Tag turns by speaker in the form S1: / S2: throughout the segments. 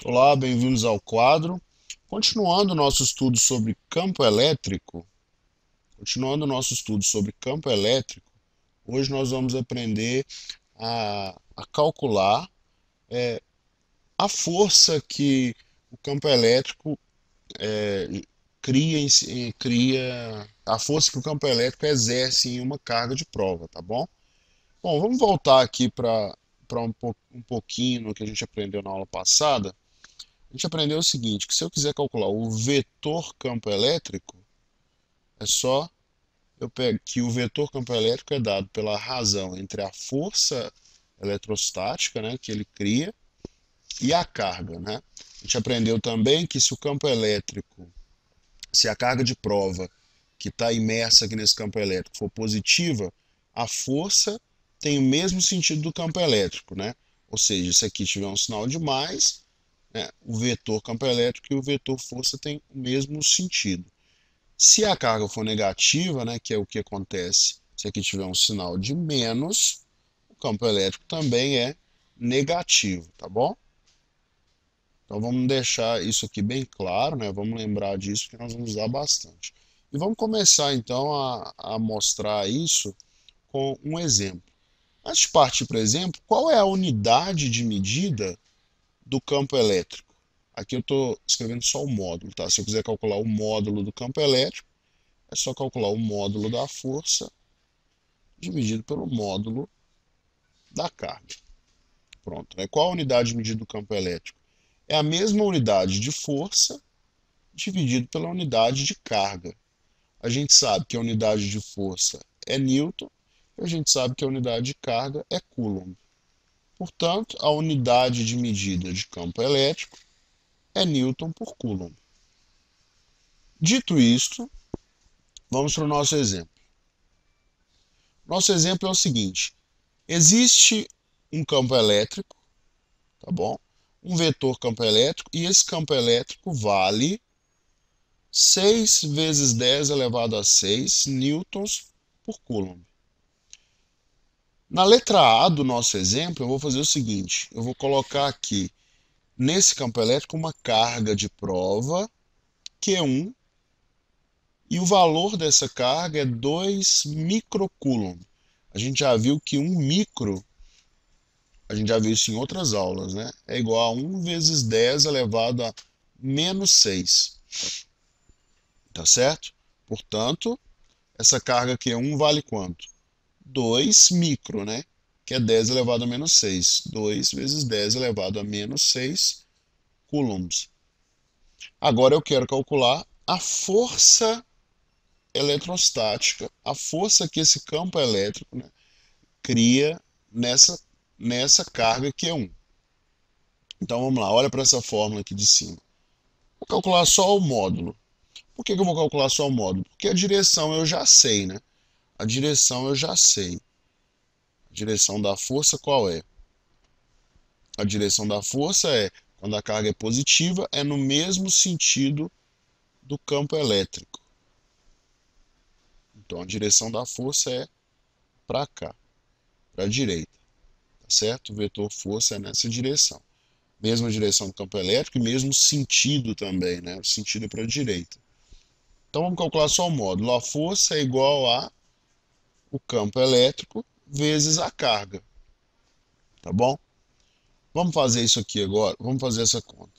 S1: Olá, bem-vindos ao quadro. Continuando o nosso estudo sobre campo elétrico, hoje nós vamos aprender a calcular a força que o campo elétrico cria, a força que o campo elétrico exerce em uma carga de prova, tá bom? Bom, vamos voltar aqui para um pouquinho no que a gente aprendeu na aula passada. A gente aprendeu o seguinte, que se eu quiser calcular o vetor campo elétrico, é só eu pego que o vetor campo elétrico é dado pela razão entre a força eletrostática, né, que ele cria, e a carga, né? A gente aprendeu também que se a carga de prova que está imersa aqui nesse campo elétrico for positiva, a força tem o mesmo sentido do campo elétrico, né? Ou seja, se aqui tiver um sinal de mais, né, o vetor campo elétrico e o vetor força têm o mesmo sentido. Se a carga for negativa, né, que é o que acontece se aqui tiver um sinal de menos, o campo elétrico também é negativo, tá bom? Então vamos deixar isso aqui bem claro, né? Vamos lembrar disso que nós vamos usar bastante. E vamos começar então a mostrar isso com um exemplo. Antes de partir para o exemplo, qual é a unidade de medida do campo elétrico? Aqui eu estou escrevendo só o módulo, tá? Se eu quiser calcular o módulo do campo elétrico, é só calcular o módulo da força dividido pelo módulo da carga. Pronto, né? Qual a unidade de medida do campo elétrico? É a mesma unidade de força dividido pela unidade de carga. A gente sabe que a unidade de força é Newton e a gente sabe que a unidade de carga é Coulomb. Portanto, a unidade de medida de campo elétrico é Newton por Coulomb. Dito isto, vamos para o nosso exemplo. Nosso exemplo é o seguinte: existe um campo elétrico, tá bom? Um vetor campo elétrico, e esse campo elétrico vale 6 vezes 10 elevado a 6 newtons por coulomb. Na letra A do nosso exemplo, eu vou fazer o seguinte: eu vou colocar aqui nesse campo elétrico uma carga de prova Q1 e o valor dessa carga é 2 microcoulomb. A gente já viu que 1 micro, a gente já viu isso em outras aulas, né? É igual a 1 vezes 10 elevado a menos 6. Tá certo? Portanto, essa carga Q1 vale quanto? 2 micro, né? Que é 10 elevado a menos 6. 2 vezes 10 elevado a menos 6 coulombs. Agora eu quero calcular a força eletrostática, a força que esse campo elétrico, né, cria nessa, nessa carga Q1. Então vamos lá, olha para essa fórmula aqui de cima. Vou calcular só o módulo. Por que eu vou calcular só o módulo? Porque a direção eu já sei, né? A direção eu já sei. A direção da força qual é? A direção da força é, quando a carga é positiva, é no mesmo sentido do campo elétrico. Então a direção da força é para cá, para a direita, tá certo? O vetor força é nessa direção. Mesma direção do campo elétrico e mesmo sentido também, né? O sentido é para a direita. Então vamos calcular só o módulo. A força é igual a o campo elétrico vezes a carga, tá bom? Vamos fazer isso aqui agora, vamos fazer essa conta.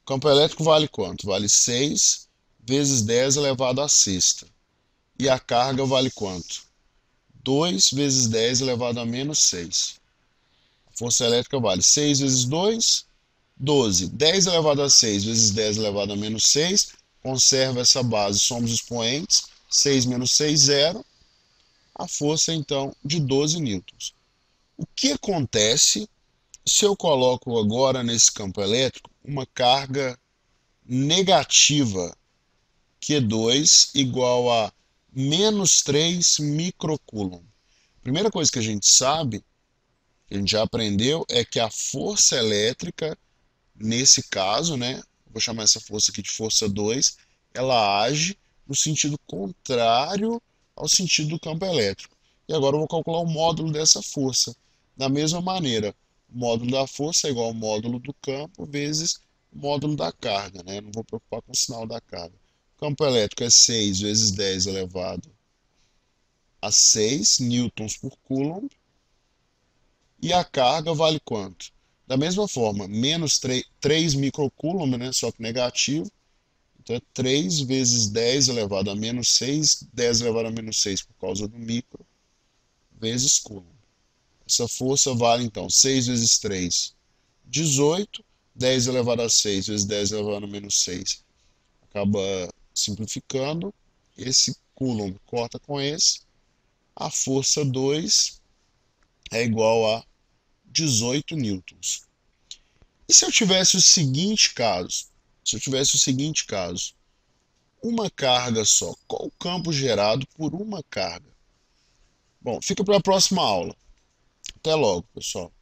S1: O campo elétrico vale quanto? Vale 6 vezes 10 elevado à sexta. E a carga vale quanto? 2 vezes 10 elevado a menos 6. A força elétrica vale 6 vezes 2, 12. 10 elevado a 6 vezes 10 elevado a menos 6. Conserva essa base, somos expoentes. 6 menos 6, 0. A força, então, de 12 newtons. O que acontece se eu coloco agora nesse campo elétrico uma carga negativa, Q2 igual a menos 3 microcoulomb? A primeira coisa que a gente sabe, que a gente já aprendeu, é que a força elétrica, nesse caso, né, vou chamar essa força aqui de força 2, ela age no sentido contrário ao sentido do campo elétrico. E agora eu vou calcular o módulo dessa força. Da mesma maneira, O módulo da força é igual ao módulo do campo vezes o módulo da carga, né? Eu não vou preocupar com o sinal da carga. O campo elétrico é 6 vezes 10 elevado a 6 newtons por coulomb. E a carga vale quanto? Da mesma forma, menos 3 microcoulomb, né? Só que negativo. Então é 3 vezes 10 elevado a menos 6, 10 elevado a menos 6 por causa do micro, vezes coulomb. Essa força vale, então, 6 vezes 3, 18, 10 elevado a 6 vezes 10 elevado a menos 6. Acaba simplificando, esse coulomb corta com esse, a força 2 é igual a 18 newtons. E se eu tivesse o seguinte caso? Se eu tivesse o seguinte caso, uma carga só, qual o campo gerado por uma carga? Bom, fica para a próxima aula. Até logo, pessoal.